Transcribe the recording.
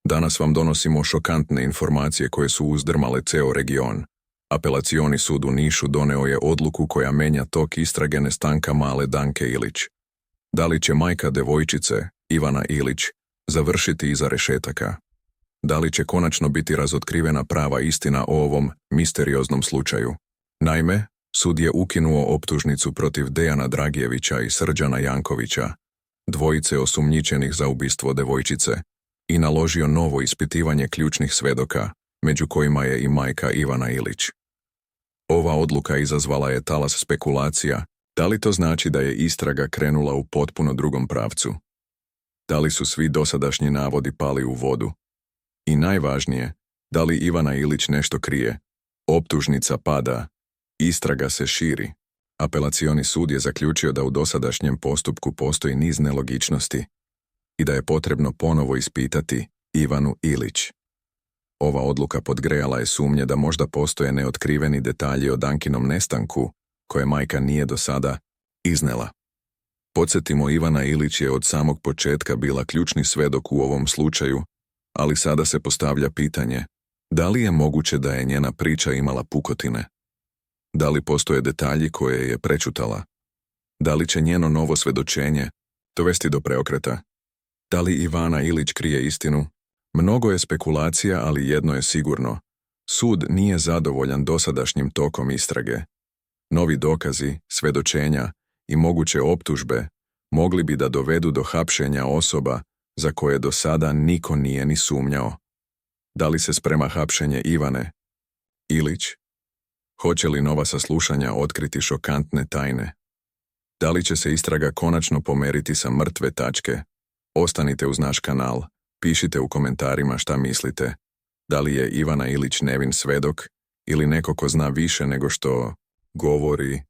Danas vam donosimo šokantne informacije koje su uzdrmale ceo region. Apelacioni sud u Nišu doneo je odluku koja menja tok istrage nestanka male Danke Ilić. Da li će majka devojčice, Ivana Ilić, završiti iza rešetaka? Da li će konačno biti razotkrivena prava istina o ovom misterioznom slučaju? Naime, sud je ukinuo optužnicu protiv Dejana Dragijevića i Srđana Jankovića, dvojice osumnjičenih za ubistvo devojčice, i naložio novo ispitivanje ključnih svedoka, među kojima je i majka Ivana Ilić. Ova odluka izazvala je talas spekulacija. Da li to znači da je istraga krenula u potpuno drugom pravcu? Da li su svi dosadašnji navodi pali u vodu? I najvažnije, da li Ivana Ilić nešto krije? Optužnica pada, istraga se širi. Apelacioni sud je zaključio da u dosadašnjem postupku postoji niz nelogičnosti i da je potrebno ponovo ispitati Ivanu Ilić. Ova odluka podgrejala je sumnje da možda postoje neotkriveni detalji o Dankinom nestanku, koje majka nije do sada iznela. Podsjetimo, Ivana Ilić je od samog početka bila ključni svedok u ovom slučaju, ali sada se postavlja pitanje, da li je moguće da je njena priča imala pukotine? Da li postoje detalji koje je prečutala? Da li će njeno novo svedočenje dovesti do preokreta? Da li Ivana Ilić krije istinu? Mnogo je spekulacija, ali jedno je sigurno. Sud nije zadovoljan dosadašnjim tokom istrage. Novi dokazi, svedočenja i moguće optužbe mogli bi da dovedu do hapšenja osoba za koje do sada niko nije ni sumnjao. Da li se sprema hapšenje Ivane Ilić? Hoće li nova saslušanja otkriti šokantne tajne? Da li će se istraga konačno pomeriti sa mrtve tačke? Ostanite uz naš kanal, pišite u komentarima šta mislite. Da li je Ivana Ilić nevin svedok ili neko ko zna više nego što govori?